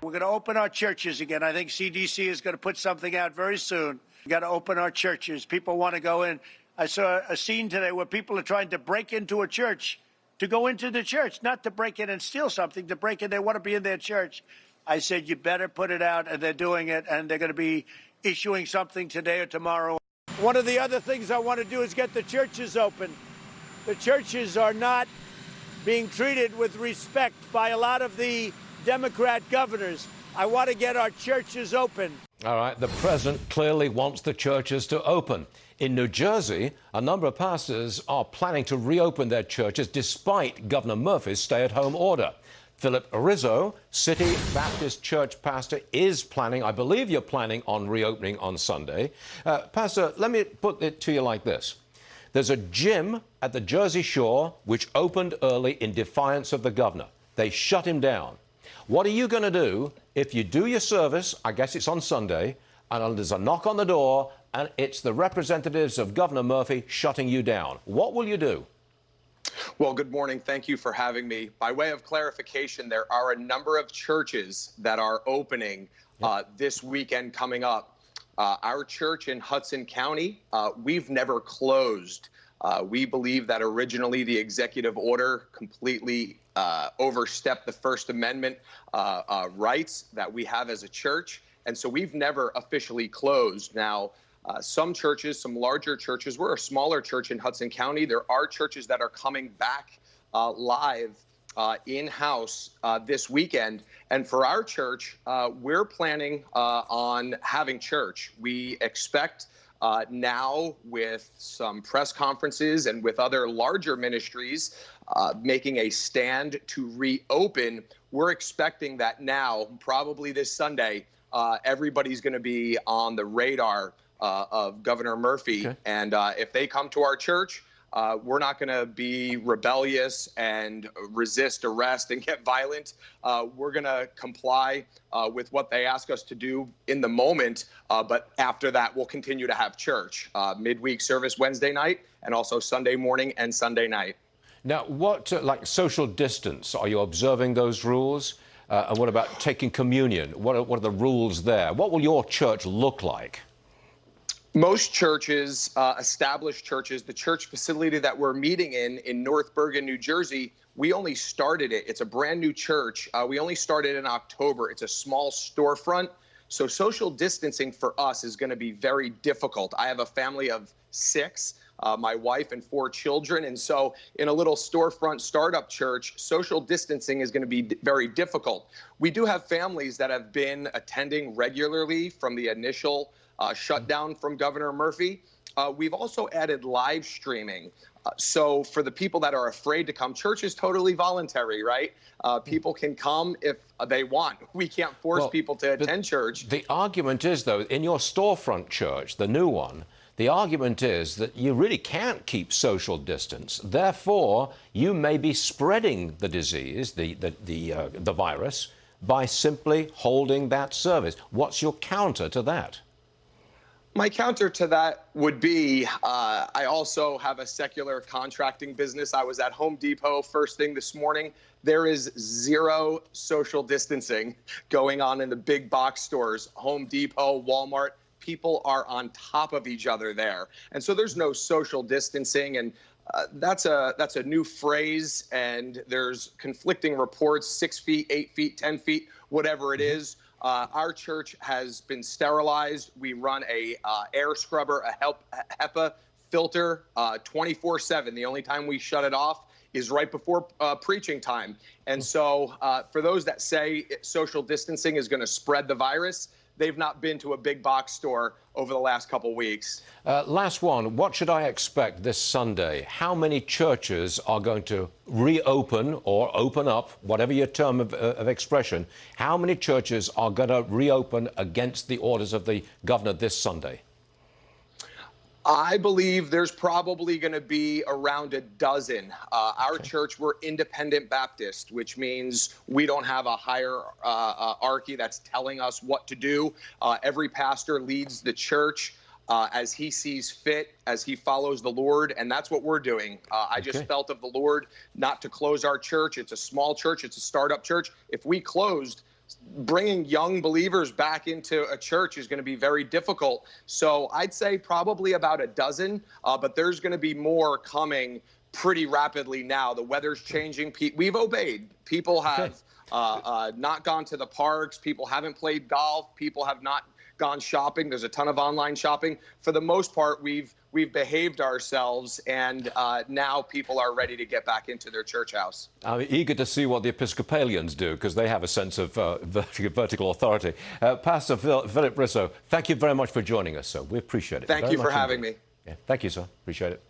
We're going to open our churches again. I think CDC is going to put something out very soon. We've got to open our churches. People want to go in. I saw a scene today where people are trying to break into a church, to go into the church, not to break in and steal something, to break in. They want to be in their church. I said, you better put it out, and they're doing it, and they're going to be issuing something today or tomorrow. One of the other things I want to do is get the churches open. The churches are not being treated with respect by a lot of the Democrat governors. I want to get our churches open. All right, the president clearly wants the churches to open. In New Jersey, a number of pastors are planning to reopen their churches despite Governor Murphy's stay-at-home order. Philip Rizzo, City Baptist Church pastor, is planning, I believe you're planning on reopening on Sunday. Pastor, let me put it to you like this. There's a gym at the Jersey Shore which opened early in defiance of the governor. They shut him down. What are you going to do if you do your service, I guess it's on Sunday, and there's a knock on the door and it's the representatives of Governor Murphy shutting you down? What will you do? Well, good morning. Thank you for having me. By way of clarification, there are a number of churches that are opening this weekend coming up. Our church in Hudson County, we've never closed. We believe that originally the executive order completely overstepped the First Amendment rights that we have as a church. And so we've never officially closed. Now, some churches, some larger churches, we're a smaller church in Hudson County. There are churches that are coming back live in-house this weekend. And for our church, we're planning on having church. We expect now, with some press conferences and with other larger ministries making a stand to reopen, we're expecting that now, probably this Sunday, everybody's going to be on the radar of Governor Murphy. Okay. And if they come to our church, we're not going to be rebellious and resist arrest and get violent. We're going to comply with what they ask us to do in the moment. But after that, we'll continue to have church. Midweek service Wednesday night and also Sunday morning and Sunday night. Now, what, like social distance, are you observing those rules? And what about taking communion? What are the rules there? What will your church look like? Most churches, established churches, the church facility that we're meeting in North Bergen, New Jersey, we only started it. It's a brand new church. We only started in October. It's a small storefront. So social distancing for us is going to be very difficult. I have a family of 6, my wife and 4 children. And so in a little storefront startup church, social distancing is going to be very difficult. We do have families that have been attending regularly from the initial shutdown from Governor Murphy. We've also added live streaming. So for the people that are afraid to come, church is totally voluntary, right? People can come if they want. We can't force people to attend church. The argument is, though, in your storefront church, the new one, the argument is that you really can't keep social distance. Therefore, you may be spreading the disease, the virus, by simply holding that service. What's your counter to that? My counter to that would be, I also have a secular contracting business. I was at Home Depot first thing this morning. There is 0 social distancing going on in the big box stores, Home Depot, Walmart. People are on top of each other there. And so there's no social distancing. And that's a new phrase. And there's conflicting reports, 6 feet, 8 feet, 10 feet, whatever it is. Our church has been sterilized. We run a air scrubber, a HEPA filter 24/7. The only time we shut it off is right before preaching time. And so for those that say social distancing is going to spread the virus, they've not been to a big box store over the last couple weeks. Last one. What should I expect this Sunday? How many churches are going to reopen or open up, whatever your term of expression? How many churches are going to reopen against the orders of the governor this Sunday? I believe there's probably going to be around a dozen. Our church, we're independent Baptist, which means we don't have a hierarchy that's telling us what to do. Every pastor leads the church as he sees fit, as he follows the Lord, and that's what we're doing. I just felt of the Lord not to close our church. It's a small church. It's a startup church. If we closed, bringing young believers back into a church is going to be very difficult. So I'd say probably about a dozen, but there's going to be more coming pretty rapidly now. The weather's changing. We've obeyed. People have not gone to the parks. People haven't played golf. People have not gone shopping. There's a ton of online shopping. For the most part, we've behaved ourselves, and now people are ready to get back into their church house. I'm eager to see what the Episcopalians do, because they have a sense of vertical authority. Pastor Philip Rizzo, thank you very much for joining us, sir. We appreciate it. Thank you for having me. Yeah, thank you, sir. Appreciate it.